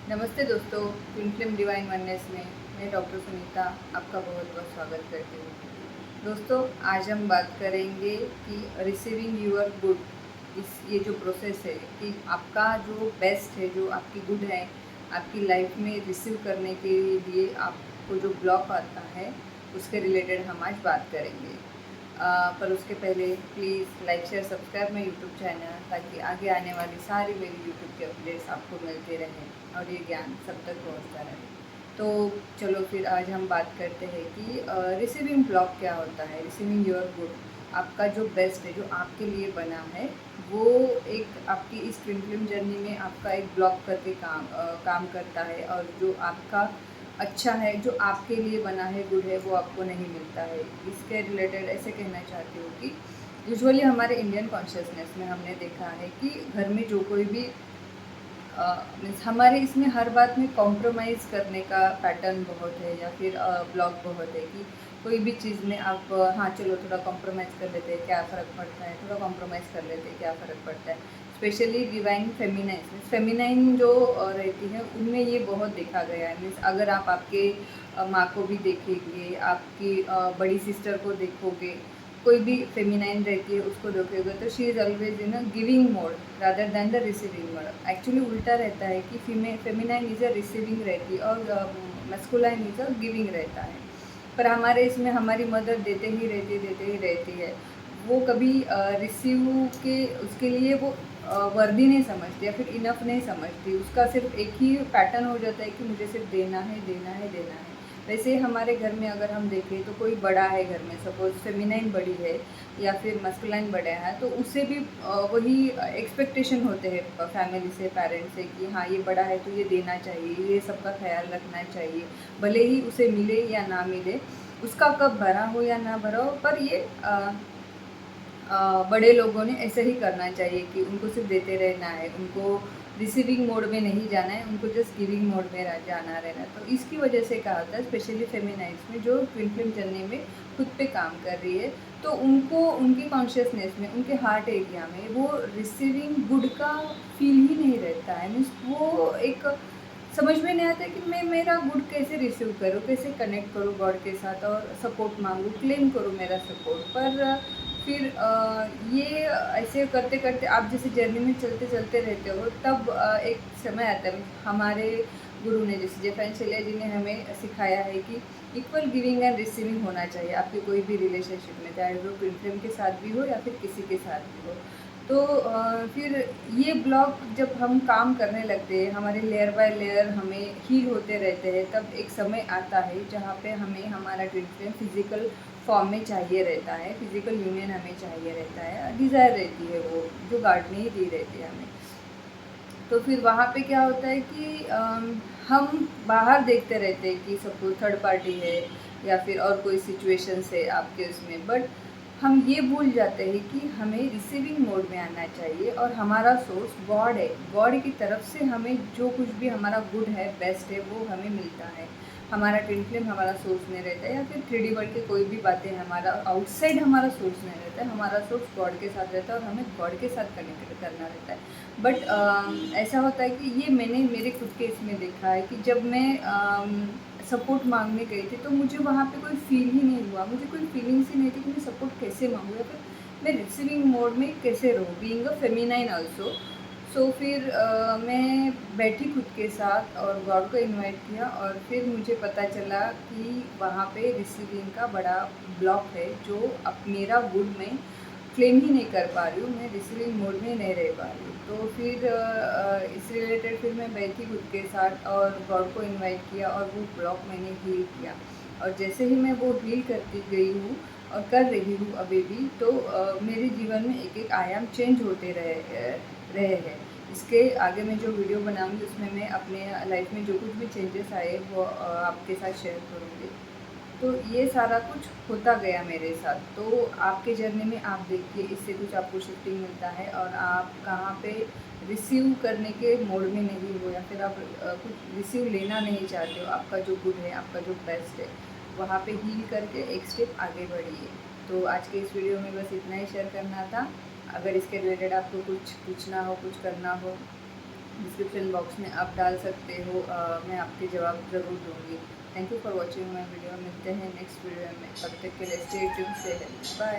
नमस्ते दोस्तों, twin flame divine oneness में मैं डॉक्टर सुनीता आपका बहुत बहुत स्वागत करती हूँ। दोस्तों, आज हम बात करेंगे कि रिसीविंग यूर गुड, इस ये जो प्रोसेस है कि आपका जो बेस्ट है, जो आपकी गुड है आपकी लाइफ में रिसीव करने के लिए आपको जो ब्लॉक आता है उसके रिलेटेड हम आज बात करेंगे। पर उसके पहले please like share subscribe my YouTube channel, ताकि आगे आने वाली सारी मेरी यूट्यूब के अपडेट्स आपको मिलते रहें और ये ज्ञान सब तक पहुंचता रहे। तो चलो फिर आज हम बात करते हैं कि रिसीविंग ब्लॉक क्या होता है। रिसीविंग योर गुड, आपका जो बेस्ट है, जो आपके लिए बना है, वो एक आपकी इस ट्विन फिल्म जर्नी में आपका एक ब्लॉक करके काम करता है। और जो आपका अच्छा है, जो आपके लिए बना है, गुड है, वो आपको नहीं मिलता है। इसके रिलेटेड ऐसे कहना चाहती हूँ कि यूजुअली हमारे इंडियन कॉन्शियसनेस में हमने देखा है कि घर में जो कोई भी मीन्स हमारे इसमें हर बात में कॉम्प्रोमाइज़ करने का पैटर्न बहुत है, या फिर ब्लॉक बहुत है कि कोई भी चीज़ में आप हाँ चलो थोड़ा कॉम्प्रोमाइज़ कर लेते हैं, क्या फ़र्क पड़ता है, थोड़ा कॉम्प्रोमाइज़ कर लेते हैं, क्या फ़र्क पड़ता है। स्पेशली डिवाइन फेमिनाइन फेमिनाइन जो रहती है उनमें ये बहुत देखा गया है। मीन्स अगर आप आपके माँ को भी देखेंगे, आपकी बड़ी सिस्टर को देखोगे, कोई भी फेमिनाइन रहती है उसको देखोगे, तो she is always in a giving mode rather than the receiving mode. Actually उल्टा रहता है कि फेमिनाइन इज़ अ रिसीविंग रहती है और मस्कुलाइन इज़ अ गिविंग रहता है। पर हमारे इसमें हमारी मदर देते ही रहती है। वो कभी रिसीव के उसके लिए वो वर्दी नहीं समझती या फिर इनफ नहीं समझती। उसका सिर्फ एक ही पैटर्न हो जाता है कि मुझे सिर्फ देना है, देना है, देना है। वैसे हमारे घर में अगर हम देखें तो कोई बड़ा है घर में, सपोज फेमिनाइन बड़ी है या फिर मस्कुलाइन बड़ा है, तो उससे भी वही एक्सपेक्टेशन होते हैं फैमिली से, पेरेंट्स से कि हाँ ये बड़ा है तो ये देना चाहिए, ये सबका ख्याल रखना चाहिए, भले ही उसे मिले या ना मिले, उसका कब भरा हो या ना भरा हो, पर ये बड़े लोगों ने ऐसे ही करना चाहिए कि उनको सिर्फ देते रहना है, उनको रिसीविंग मोड में नहीं जाना है, उनको जस्ट गिविंग मोड में जाना रहना है। तो इसकी वजह से क्या होता है, स्पेशली फेमिनाइट्स में जो ट्विन फ्लेम जर्नी में खुद पे काम कर रही है, तो उनको उनकी कॉन्शियसनेस में, उनके हार्ट एरिया में वो रिसीविंग गुड का फील ही नहीं रहता है। मीन्स वो एक समझ में नहीं आता है कि मैं मेरा गुड कैसे रिसीव करूँ, कैसे कनेक्ट करूँ गॉड के साथ और सपोर्ट मांगूँ, क्लेम करूँ मेरा सपोर्ट। पर फिर ये ऐसे करते करते आप जैसे जर्नी में चलते चलते रहते हो, तब एक समय आता है। हमारे गुरु ने, जैसे जेफाइन शेलिया जी ने हमें सिखाया है कि इक्वल गिविंग एंड रिसीविंग होना चाहिए आपकी कोई भी रिलेशनशिप में, चाहे वो ट्विन फ्लेम के साथ भी हो या फिर किसी के साथ भी हो। तो फिर ये ब्लॉक जब हम काम करने लगते हैं, हमारे लेयर बाय लेयर हमें हील होते रहते हैं, तब एक समय आता है जहाँ पे हमें हमारा ट्विन फ्लेम फिजिकल फॉर्म में चाहिए रहता है, फिजिकल यूनियन हमें चाहिए रहता है, डिज़ायर रहती है वो जो गार्ड ने ही दी रहती है हमें। तो फिर वहाँ पे क्या होता है कि हम बाहर देखते रहते हैं कि सपोज थर्ड पार्टी है या फिर और कोई सिचुएशंस है आपके उसमें, बट हम ये भूल जाते हैं कि हमें रिसीविंग मोड में आना चाहिए और हमारा सोर्स गॉड है। गॉड की तरफ से हमें जो कुछ भी हमारा गुड है, बेस्ट है, वो हमें मिलता है। हमारा ट्विन फ्लेम हमारा सोर्स नहीं रहता है, या फिर 3D वर्ल्ड की कोई भी बातें हमारा आउटसाइड हमारा सोर्स नहीं रहता है। हमारा सोर्स गॉड के साथ रहता है और हमें गॉड के साथ कनेक्ट करना रहता है। बट ऐसा होता है कि ये मैंने मेरे खुद के इसमें देखा है कि जब मैं सपोर्ट मांगने गई थी, तो मुझे वहाँ पे कोई फील ही नहीं हुआ, मुझे कोई फीलिंग्स ही नहीं थी कि मैं सपोर्ट कैसे मांगूँ या फिर मैं रिसीविंग मोड में कैसे रहूँ, बीइंग अ फेमिनाइन ऑल्सो। सो फिर मैं बैठी खुद के साथ और गॉड को इनवाइट किया, और फिर मुझे पता चला कि वहाँ पे रिसीविंग का बड़ा ब्लॉक है, जो अब मेरा गुड में क्लेम ही नहीं कर पा रही हूँ, मैं रिसीविंग मोड में नहीं रह पा रही हूँ। तो फिर इस रिलेटेड फिर मैं बैठी खुद के साथ और गॉड को इनवाइट किया और वो ब्लॉक मैंने हील किया। और जैसे ही मैं वो हील करती गई हूँ और कर रही हूँ अभी भी, तो मेरे जीवन में एक एक आयाम चेंज होते रहे हैं। इसके आगे मैं जो वीडियो बनाऊँगी उसमें मैं अपने लाइफ में जो कुछ भी चेंजेस आए वो आपके साथ शेयर करूँगी। तो ये सारा कुछ होता गया मेरे साथ। तो आपके जर्नी में आप देखिए, इससे कुछ आपको शिफ्टिंग मिलता है और आप कहाँ पे रिसीव करने के मोड में नहीं हो, या फिर आप कुछ रिसीव लेना नहीं चाहते हो, आपका जो गुड है, आपका जो बेस्ट है, वहाँ पे हील करके एक स्टेप आगे बढ़िए। तो आज के इस वीडियो में बस इतना ही शेयर करना था। अगर इसके रिलेटेड आपको कुछ पूछना हो, कुछ करना हो, डिस्क्रिप्शन बॉक्स में आप डाल सकते हो, मैं आपके जवाब ज़रूर दूँगी। Thank you for watching my video. मिलते हैं नेक्स्ट वीडियो में, तब तक के लिए stay tuned, stay healthy, bye.